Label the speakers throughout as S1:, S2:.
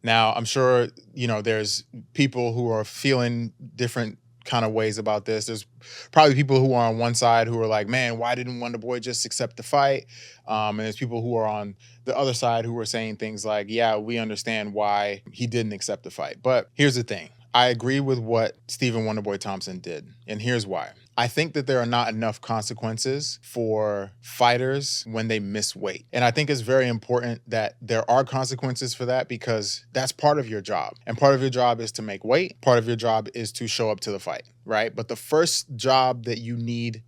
S1: Now, I'm sure, there's people who are feeling different kind of ways about this. There's probably people who are on one side who are like, man, why didn't Wonderboy just accept the fight? And there's people who are on the other side who are saying things like, yeah, we understand why he didn't accept the fight. But here's the thing. I agree with what Stephen Wonderboy Thompson did, and here's why. I think that there are not enough consequences for fighters when they miss weight. And I think it's very important that there are consequences for that because that's part of your job. And part of your job is to make weight. Part of your job is to show up to the fight, right? But the first job that you need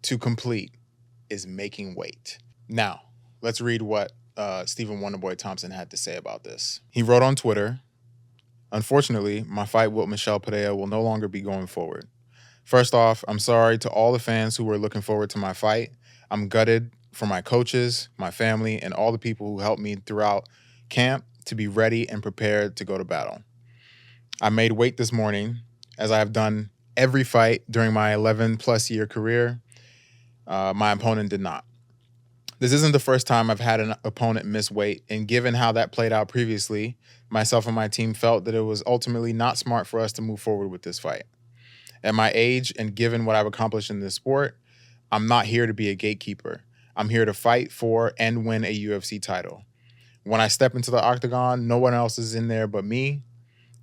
S1: to complete is making weight. Now, let's read what Stephen Wonderboy Thompson had to say about this. He wrote on Twitter, "Unfortunately, my fight with Michel Pereria will no longer be going forward. First off, I'm sorry to all the fans who were looking forward to my fight. I'm gutted for my coaches, my family, and all the people who helped me throughout camp to be ready and prepared to go to battle. I made weight this morning, as I have done every fight during my 11-plus year career. My opponent did not. This isn't the first time I've had an opponent miss weight, and given how that played out previously, myself and my team felt that it was ultimately not smart for us to move forward with this fight. At my age and given what I've accomplished in this sport, I'm not here to be a gatekeeper. I'm here to fight for and win a UFC title. When I step into the octagon, no one else is in there but me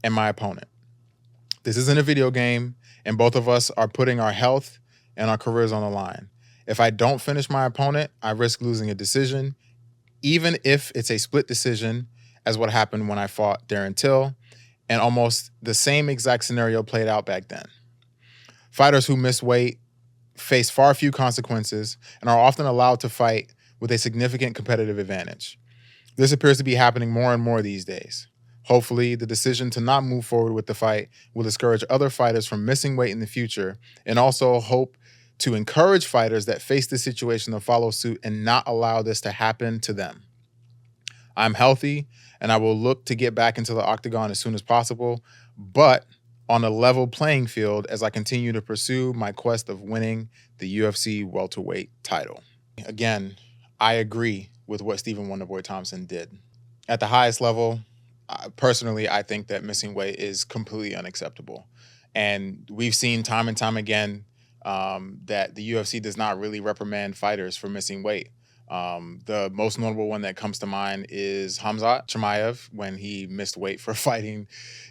S1: and my opponent. This isn't a video game, and both of us are putting our health and our careers on the line. If I don't finish my opponent, I risk losing a decision, even if it's a split decision, as what happened when I fought Darren Till, and almost the same exact scenario played out back then. Fighters who miss weight face far few consequences and are often allowed to fight with a significant competitive advantage. This appears to be happening more and more these days. Hopefully, the decision to not move forward with the fight will discourage other fighters from missing weight in the future, and also hope to encourage fighters that face this situation to follow suit and not allow this to happen to them. I'm healthy, and I will look to get back into the octagon as soon as possible, but on a level playing field as I continue to pursue my quest of winning the UFC welterweight title." Again, I agree with what Stephen Wonderboy Thompson did. At the highest level, personally, I think that missing weight is completely unacceptable. And we've seen time and time again that the UFC does not really reprimand fighters for missing weight. The most notable one that comes to mind is Khamzat Chimaev when he missed weight for fighting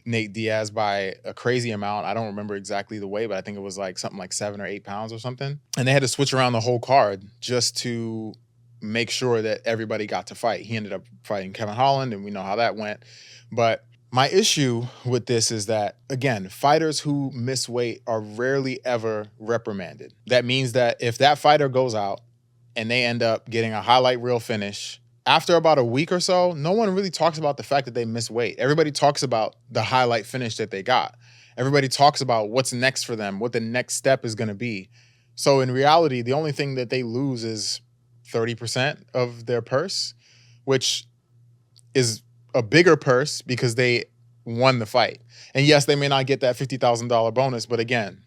S1: Nate Diaz by a crazy amount. I don't remember exactly the weight, but I think it was like something like 7 or 8 pounds or something. And they had to switch around the whole card just to make sure that everybody got to fight. He ended up fighting Kevin Holland, and we know how that went. But my issue with this is that, again, fighters who miss weight are rarely ever reprimanded. That means that if that fighter goes out and they end up getting a highlight reel finish, after about a week or so, no one really talks about the fact that they missed weight. Everybody talks about the highlight finish that they got. Everybody talks about what's next for them, what the next step is going to be. So in reality, the only thing that they lose is 30% of their purse, which is a bigger purse because they won the fight. And yes, they may not get that $50,000 bonus, but again,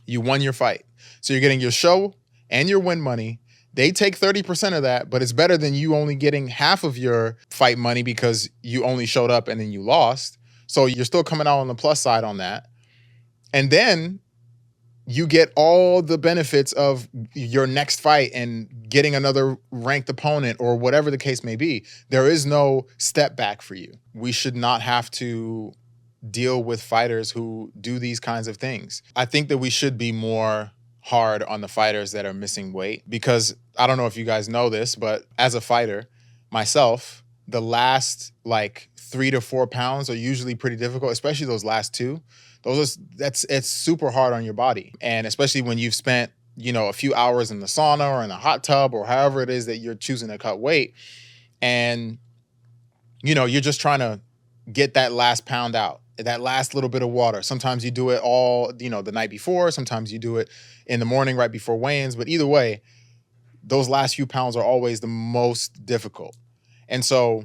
S1: you won your fight. So you're getting your show and your win money. They take 30% of that, but it's better than you only getting half of your fight money because you only showed up and then you lost. So you're still coming out on the plus side on that. And then you get all the benefits of your next fight and getting another ranked opponent or whatever the case may be. There is no step back for you. We should not have to deal with fighters who do these kinds of things. I think that we should be more hard on the fighters that are missing weight because I don't know if you guys know this, but as a fighter myself, the last like 3 to 4 pounds are usually pretty difficult, especially those last two. It's super hard on your body. And especially when you've spent, a few hours in the sauna or in the hot tub or however it is that you're choosing to cut weight. And, you're just trying to get that last pound out, that last little bit of water. Sometimes you do it all, the night before. Sometimes you do it in the morning right before weigh-ins. But either way, those last few pounds are always the most difficult. And so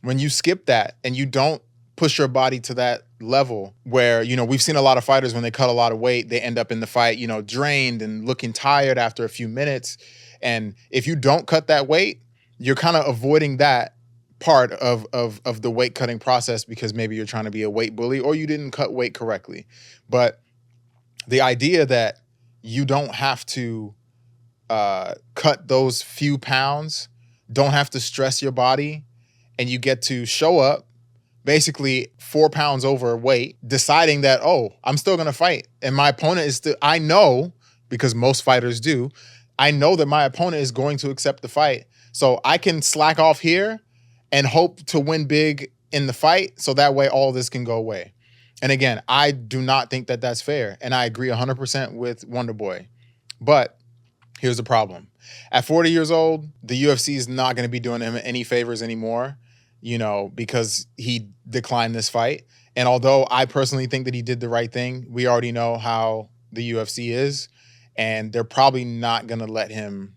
S1: when you skip that and you don't push your body to that level where, we've seen a lot of fighters when they cut a lot of weight, they end up in the fight, drained and looking tired after a few minutes. And if you don't cut that weight, you're kind of avoiding that part of the weight cutting process because maybe you're trying to be a weight bully or you didn't cut weight correctly. But the idea that you don't have to cut those few pounds, don't have to stress your body, and you get to show up basically 4 pounds overweight, deciding that, oh, I'm still going to fight. And my opponent is still, I know, because most fighters do, I know that my opponent is going to accept the fight. So I can slack off here and hope to win big in the fight. So that way all this can go away. And again, I do not think that that's fair. And I agree 100% with Wonderboy. But here's the problem. At 40 years old, the UFC is not going to be doing him any favors anymore, you know, because he declined this fight. And although I personally think that he did the right thing, we already know how the UFC is, and they're probably not going to let him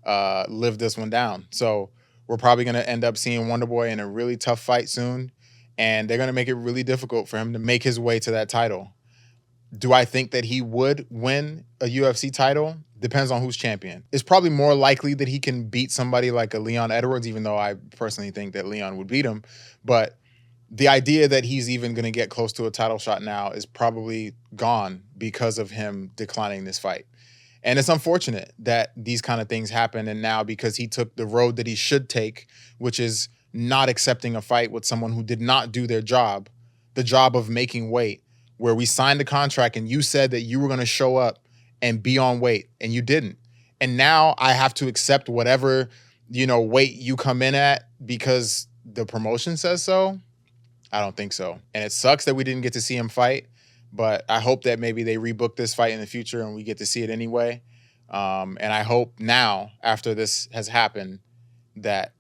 S1: live this one down. So we're probably going to end up seeing Wonderboy in a really tough fight soon, and they're going to make it really difficult for him to make his way to that title. Do I think that he would win a UFC title? Depends on who's champion. It's probably more likely that he can beat somebody like a Leon Edwards, even though I personally think that Leon would beat him. But the idea that he's even going to get close to a title shot now is probably gone because of him declining this fight. And it's unfortunate that these kind of things happen. And now because he took the road that he should take, which is not accepting a fight with someone who did not do their job, the job of making weight, where we signed a contract and you said that you were going to show up and be on weight and you didn't. And now I have to accept whatever, you know, weight you come in at because the promotion says so. I don't think so. And it sucks that we didn't get to see him fight, but I hope that maybe they rebook this fight in the future and we get to see it anyway. And I hope now, after this has happened, that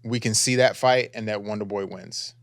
S1: we can see that fight and that Wonderboy wins.